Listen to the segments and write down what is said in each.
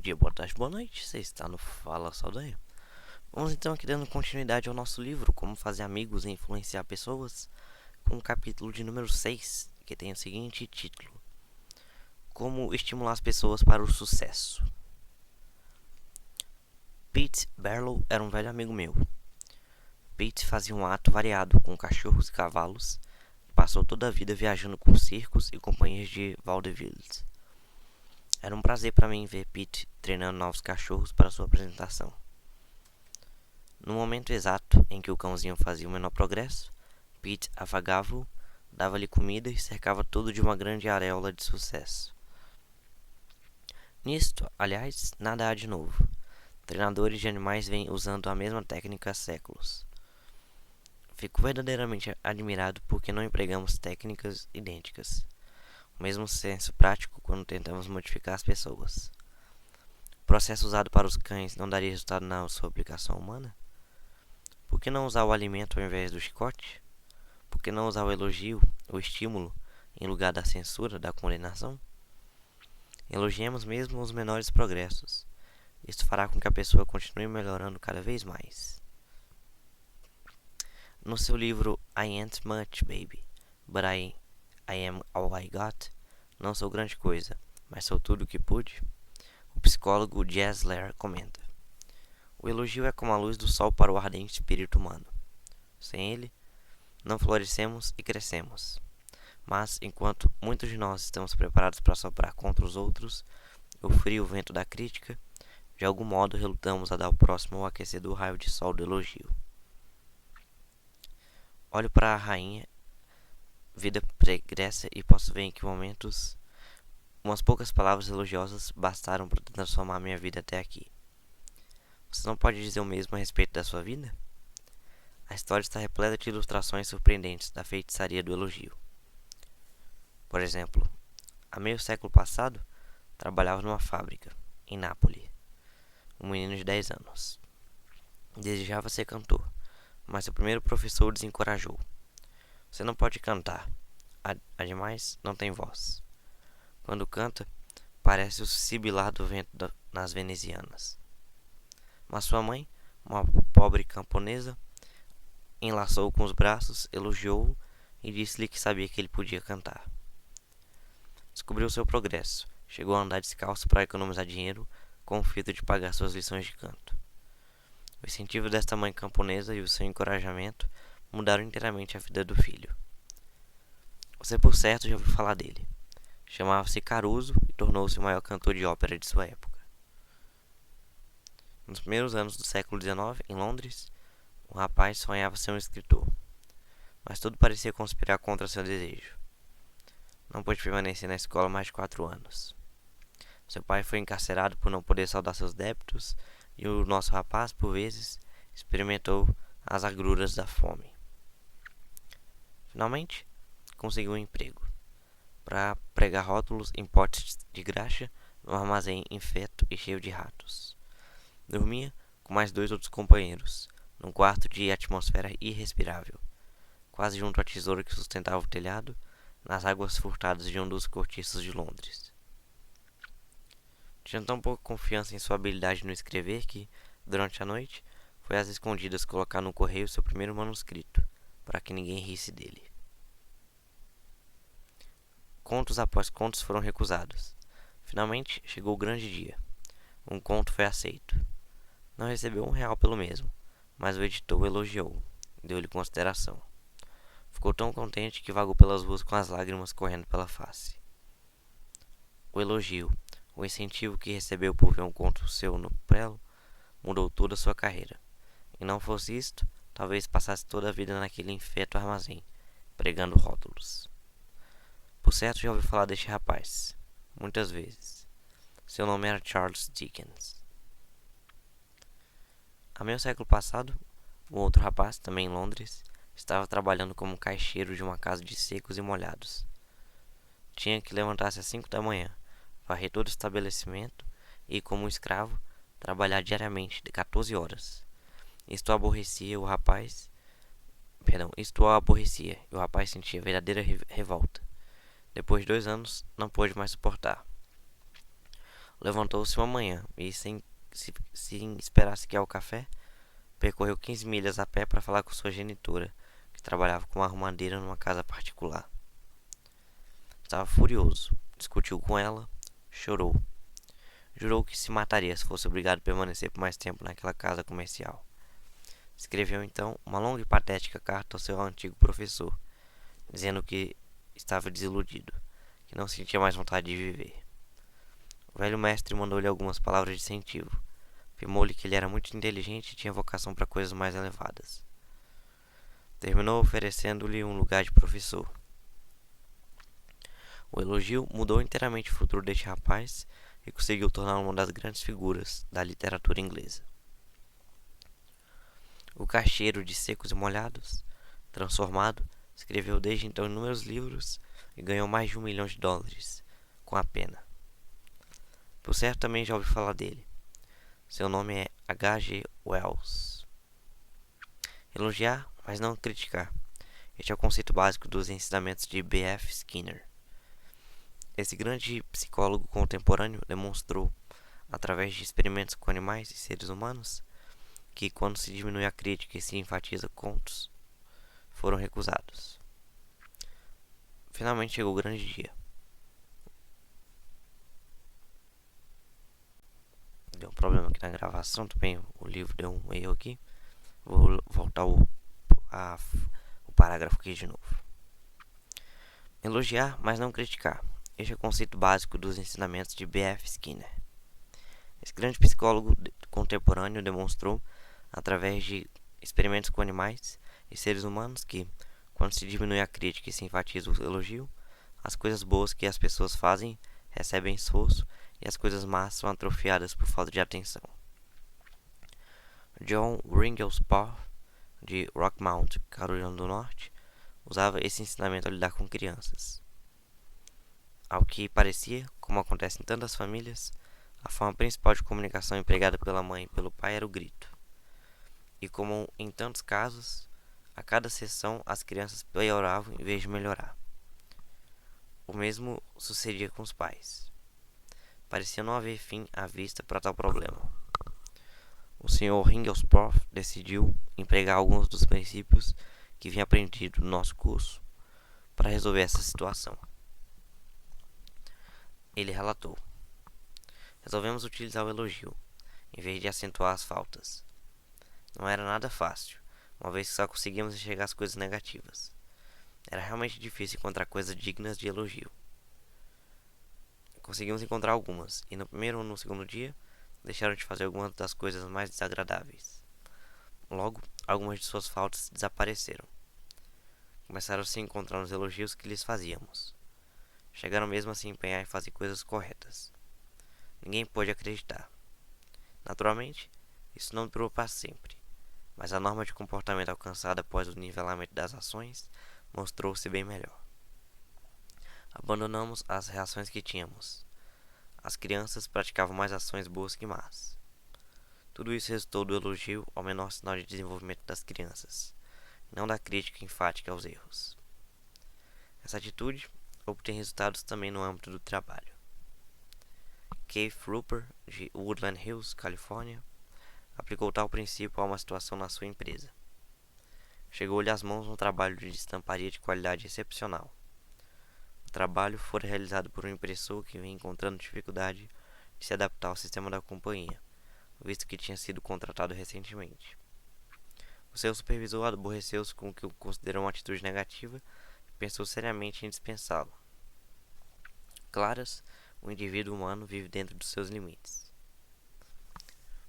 dia, boa tarde, boa noite. Você está no Fala Saldanha. Vamos então aqui dando continuidade ao nosso livro Como Fazer Amigos e Influenciar Pessoas, com o capítulo de número 6, que tem o seguinte título: Como Estimular as Pessoas para o Sucesso. Pete Barlow era um velho amigo meu. Pete fazia um ato variado com cachorros e cavalos e passou toda a vida viajando com circos e companhias de vaudevilles. Era um prazer para mim ver Pete treinando novos cachorros para sua apresentação. No momento exato em que o cãozinho fazia o menor progresso, Pete afagava-o, dava-lhe comida e cercava tudo de uma grande auréola de sucesso. Nisto, aliás, nada há de novo. Treinadores de animais vêm usando a mesma técnica há séculos. Fico verdadeiramente admirado porque não empregamos técnicas idênticas. O mesmo senso prático quando tentamos modificar as pessoas. O processo usado para os cães não daria resultado na sua aplicação humana? Por que não usar o alimento ao invés do chicote? Por que não usar o elogio, o estímulo, em lugar da censura, da condenação? Elogiemos mesmo os menores progressos. Isto fará com que a pessoa continue melhorando cada vez mais. No seu livro I Ain't Much, Baby, but I Am All I Got, Não Sou Grande Coisa, mas Sou Tudo o que Pude, o psicólogo Jesler comenta: o elogio é como a luz do sol para o ardente espírito humano. Sem ele, não florescemos e crescemos. Mas, enquanto muitos de nós estamos preparados para soprar contra os outros o frio vento da crítica, de algum modo relutamos a dar ao próximo o aquecedor raio de sol do elogio. Olho para a rainha, vida pregressa, e posso ver em que momentos umas poucas palavras elogiosas bastaram para transformar minha vida até aqui. Você não pode dizer o mesmo a respeito da sua vida? A história está repleta de ilustrações surpreendentes da feitiçaria do elogio. Por exemplo, há meio século passado, trabalhava numa fábrica, em Nápoles, um menino de 10 anos. Desejava ser cantor, mas seu primeiro professor o desencorajou. Você não pode cantar. Ademais, não tem voz. Quando canta, parece o sibilar do vento nas venezianas. Mas sua mãe, uma pobre camponesa, enlaçou-o com os braços, elogiou-o e disse-lhe que sabia que ele podia cantar. Descobriu seu progresso. Chegou a andar descalço para economizar dinheiro com o fito de pagar suas lições de canto. O incentivo desta mãe camponesa e o seu encorajamento mudaram inteiramente a vida do filho. Você por certo já ouviu falar dele. Chamava-se Caruso e tornou-se o maior cantor de ópera de sua época. Nos primeiros anos do século XIX, em Londres, o rapaz sonhava ser um escritor, mas tudo parecia conspirar contra seu desejo. Não pôde permanecer na escola mais de 4 anos. Seu pai foi encarcerado por não poder saldar seus débitos e o nosso rapaz, por vezes, experimentou as agruras da fome. Finalmente, conseguiu um emprego para pregar rótulos em potes de graxa num armazém infeto e cheio de ratos. Dormia com mais 2 outros companheiros, num quarto de atmosfera irrespirável, quase junto à tesoura que sustentava o telhado, nas águas furtadas de um dos cortiços de Londres. Tinha tão pouca confiança em sua habilidade no escrever que, durante a noite, foi às escondidas colocar no correio seu primeiro manuscrito, para que ninguém risse dele. Contos após contos foram recusados. Finalmente, chegou o grande dia. Um conto foi aceito. Não recebeu R$1 pelo mesmo, mas o editor o elogiou, deu-lhe consideração. Ficou tão contente que vagou pelas ruas com as lágrimas correndo pela face. O elogio, o incentivo que recebeu por ver um conto seu no prelo, mudou toda a sua carreira. E não fosse isto, talvez passasse toda a vida naquele infeto armazém, pregando rótulos. Por certo já ouviu falar deste rapaz, muitas vezes. Seu nome era Charles Dickens. Há meio século passado, um outro rapaz, também em Londres, estava trabalhando como caixeiro de uma casa de secos e molhados. Tinha que levantar-se às 5 da manhã, varrer todo o estabelecimento e, como um escravo, trabalhar diariamente de 14 horas. Isto o aborrecia e o rapaz sentia verdadeira revolta. Depois de 2 anos, não pôde mais suportar. Levantou-se uma manhã e, sem esperar sequer o café, percorreu 15 milhas a pé para falar com sua genitora, que trabalhava como arrumadeira numa casa particular. Estava furioso, discutiu com ela, chorou. Jurou que se mataria se fosse obrigado a permanecer por mais tempo naquela casa comercial. Escreveu então uma longa e patética carta ao seu antigo professor, dizendo que estava desiludido, que não sentia mais vontade de viver. O velho mestre mandou-lhe algumas palavras de incentivo. Afirmou-lhe que ele era muito inteligente e tinha vocação para coisas mais elevadas. Terminou oferecendo-lhe um lugar de professor. O elogio mudou inteiramente o futuro deste rapaz e conseguiu torná-lo uma das grandes figuras da literatura inglesa. O caixeiro de Secos e Molhados, transformado, escreveu desde então inúmeros livros e ganhou mais de US$ 1 milhão com a pena. Por certo, também já ouvi falar dele. Seu nome é H.G. Wells. Elogiar, mas não criticar. Este é o conceito básico dos ensinamentos de B.F. Skinner. Esse grande psicólogo contemporâneo demonstrou, através de experimentos com animais e seres humanos, que quando se diminui a crítica e se enfatiza contos, foram recusados. Finalmente chegou o grande dia. Deu um problema aqui na gravação, também o livro deu um erro aqui. Vou voltar o parágrafo aqui de novo. Elogiar, mas não criticar. Este é o conceito básico dos ensinamentos de B.F. Skinner. Esse grande psicólogo contemporâneo demonstrou, através de experimentos com animais e seres humanos, que, quando se diminui a crítica e se enfatiza o elogio, as coisas boas que as pessoas fazem recebem esforço e as coisas más são atrofiadas por falta de atenção. John Ringelspaught, de Rockmount, Carolina do Norte, usava esse ensinamento a lidar com crianças. Ao que parecia, como acontece em tantas famílias, a forma principal de comunicação empregada pela mãe e pelo pai era o grito. E como em tantos casos, a cada sessão as crianças pioravam em vez de melhorar. O mesmo sucedia com os pais. Parecia não haver fim à vista para tal problema. O Sr. Ringelspaught decidiu empregar alguns dos princípios que vinha aprendido no nosso curso para resolver essa situação. Ele relatou: resolvemos utilizar o elogio, em vez de acentuar as faltas. Não era nada fácil, uma vez que só conseguíamos enxergar as coisas negativas. Era realmente difícil encontrar coisas dignas de elogio. Conseguimos encontrar algumas, e no primeiro ou no segundo dia, deixaram de fazer algumas das coisas mais desagradáveis. Logo, algumas de suas faltas desapareceram. Começaram a se encontrar nos elogios que lhes fazíamos. Chegaram mesmo a se empenhar em fazer coisas corretas. Ninguém pôde acreditar. Naturalmente, isso não durou para sempre, mas a norma de comportamento alcançada após o nivelamento das ações mostrou-se bem melhor. Abandonamos as reações que tínhamos. As crianças praticavam mais ações boas que más. Tudo isso resultou do elogio ao menor sinal de desenvolvimento das crianças, não da crítica enfática aos erros. Essa atitude obtém resultados também no âmbito do trabalho. Keith Rupert, de Woodland Hills, Califórnia, aplicou tal princípio a uma situação na sua empresa. Chegou-lhe às mãos um trabalho de estamparia de qualidade excepcional. O trabalho fora realizado por um impressor que vinha encontrando dificuldade de se adaptar ao sistema da companhia, visto que tinha sido contratado recentemente. O seu supervisor aborreceu-se com o que considerou uma atitude negativa e pensou seriamente em dispensá-lo. Claras, o indivíduo humano vive dentro dos seus limites.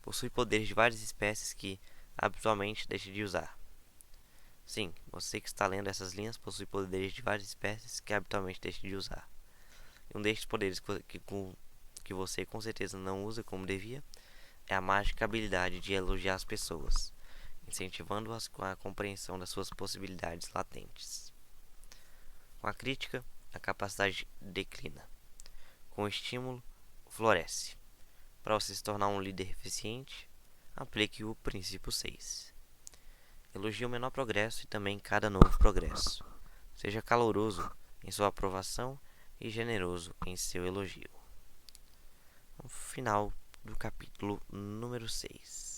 Possui poderes de várias espécies que, habitualmente, deixa de usar. Sim, você que está lendo essas linhas possui poderes de várias espécies que habitualmente deixa de usar. E um destes poderes que você com certeza não usa como devia é a mágica habilidade de elogiar as pessoas, incentivando-as com a compreensão das suas possibilidades latentes. Com a crítica, a capacidade declina. Com o estímulo, floresce. Para você se tornar um líder eficiente, aplique o princípio 6. Elogie o menor progresso e também cada novo progresso. Seja caloroso em sua aprovação e generoso em seu elogio. final do capítulo número 6.